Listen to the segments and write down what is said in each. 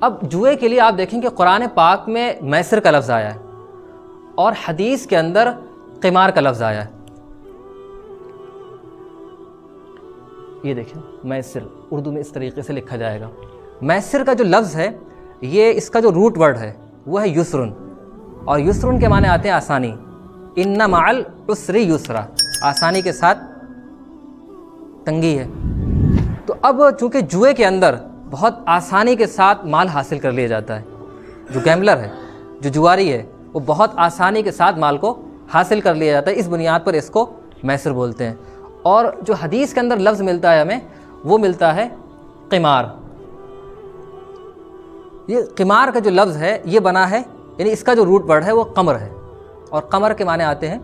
اب جوئے کے لیے آپ دیکھیں کہ قرآن پاک میں میسر کا لفظ آیا ہے اور حدیث کے اندر قمار کا لفظ آیا ہے. یہ دیکھیں میسر اردو میں اس طریقے سے لکھا جائے گا. میسر کا جو لفظ ہے یہ اس کا جو روٹ ورڈ ہے وہ ہے یسرن، اور یسرن کے معنی آتے ہیں آسانی. ان مع العسر یسرا، آسانی کے ساتھ تنگی ہے. تو اب چونکہ جوئے کے اندر بہت آسانی کے ساتھ مال حاصل کر لیا جاتا ہے، جو گیملر ہے، جو جواری ہے، وہ بہت آسانی کے ساتھ مال کو حاصل کر لیا جاتا ہے، اس بنیاد پر اس کو میسر بولتے ہیں. اور جو حدیث کے اندر لفظ ملتا ہے ہمیں وہ ملتا ہے قمار. یہ قمار کا جو لفظ ہے یہ بنا ہے، یعنی اس کا جو روٹ ورڈ ہے وہ قمر ہے، اور قمر کے معنی آتے ہیں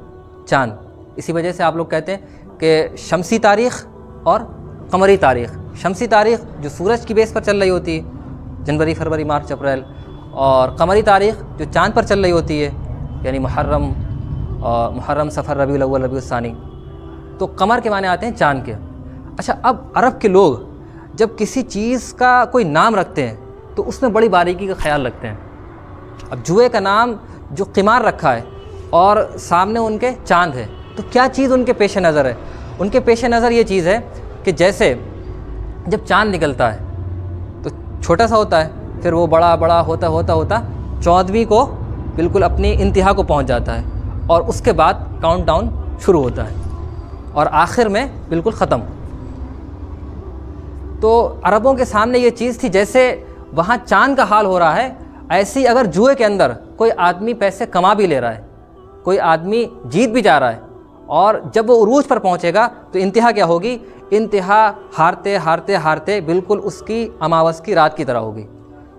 چاند. اسی وجہ سے آپ لوگ کہتے ہیں کہ شمسی تاریخ اور قمری تاریخ. شمسی تاریخ جو سورج کی بیس پر چل رہی ہوتی ہے، جنوری، فروری، مارچ، اپریل، اور قمری تاریخ جو چاند پر چل رہی ہوتی ہے، یعنی محرم، صفر، ربیع الاول، ربیع الثانی. تو قمر کے معنی آتے ہیں چاند کے. اچھا، اب عرب کے لوگ جب کسی چیز کا کوئی نام رکھتے ہیں تو اس میں بڑی باریکی کا خیال رکھتے ہیں. اب جوئے کا نام جو قمار رکھا ہے اور سامنے ان کے چاند ہے، تو کیا چیز ان کے پیش نظر ہے؟ ان کے پیش نظر یہ چیز ہے کہ جیسے جب چاند نکلتا ہے تو چھوٹا سا ہوتا ہے، پھر وہ بڑا بڑا ہوتا 14ویں کو بالکل اپنی انتہا کو پہنچ جاتا ہے، اور اس کے بعد کاؤنٹ ڈاؤن شروع ہوتا ہے اور آخر میں بالکل ختم. تو عربوں کے سامنے یہ چیز تھی، جیسے وہاں چاند کا حال ہو رہا ہے، ایسی اگر جوئے کے اندر کوئی آدمی پیسے کما بھی لے رہا ہے، کوئی آدمی جیت بھی جا رہا ہے، اور جب وہ عروج پر پہنچے گا تو انتہا کیا ہوگی؟ انتہا ہارتے ہارتے ہارتے بالکل اس کی اماوس کی رات کی طرح ہوگی.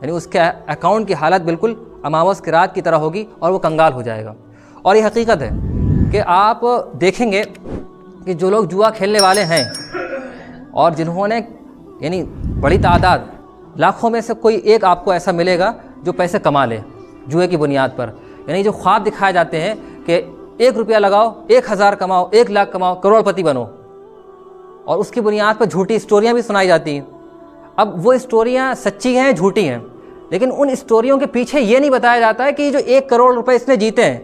یعنی اس کے اکاؤنٹ کی حالت بالکل اماوس کی رات کی طرح ہوگی اور وہ کنگال ہو جائے گا. اور یہ حقیقت ہے کہ آپ دیکھیں گے کہ جو لوگ جوا کھیلنے والے ہیں اور جنہوں نے یعنی بڑی تعداد، لاکھوں میں سے کوئی ایک آپ کو ایسا ملے گا جو پیسے کما لے جوئے کی بنیاد پر. یعنی جو خواب دکھائے جاتے ہیں کہ 1 روپیہ لگاؤ، 1000 کماؤ، 1 لاکھ کماؤ، کروڑ پتی بنو، اور اس کی بنیاد پر جھوٹی اسٹوریاں بھی سنائی جاتی ہیں. اب وہ اسٹوریاں سچی ہیں جھوٹی ہیں، لیکن ان اسٹوریوں کے پیچھے یہ نہیں بتایا جاتا ہے کہ یہ جو 1 کروڑ روپے اس نے جیتے ہیں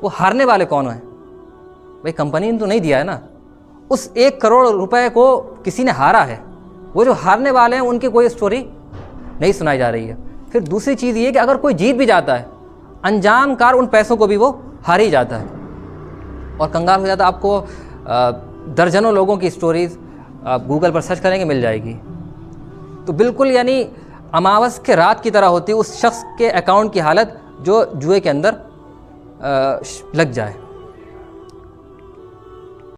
وہ ہارنے والے کون ہیں. بھئی کمپنی نے تو نہیں دیا ہے نا، اس 1 کروڑ روپے کو کسی نے ہارا ہے. وہ جو ہارنے والے ہیں ان کی کوئی اسٹوری نہیں سنائی جا رہی ہے. پھر دوسری چیز یہ کہ اگر کوئی جیت بھی جاتا ہے، انجام کار ان پیسوں کو بھی وہ ہار ہی جاتا ہے اور کنگال ہو جاتا ہے. آپ کو درجنوں لوگوں کی اسٹوریز آپ گوگل پر سرچ کریں گے مل جائے گی. تو بالکل یعنی اماوس کے رات کی طرح ہوتی ہے اس شخص کے اکاؤنٹ کی حالت جو جوئے کے اندر لگ جائے.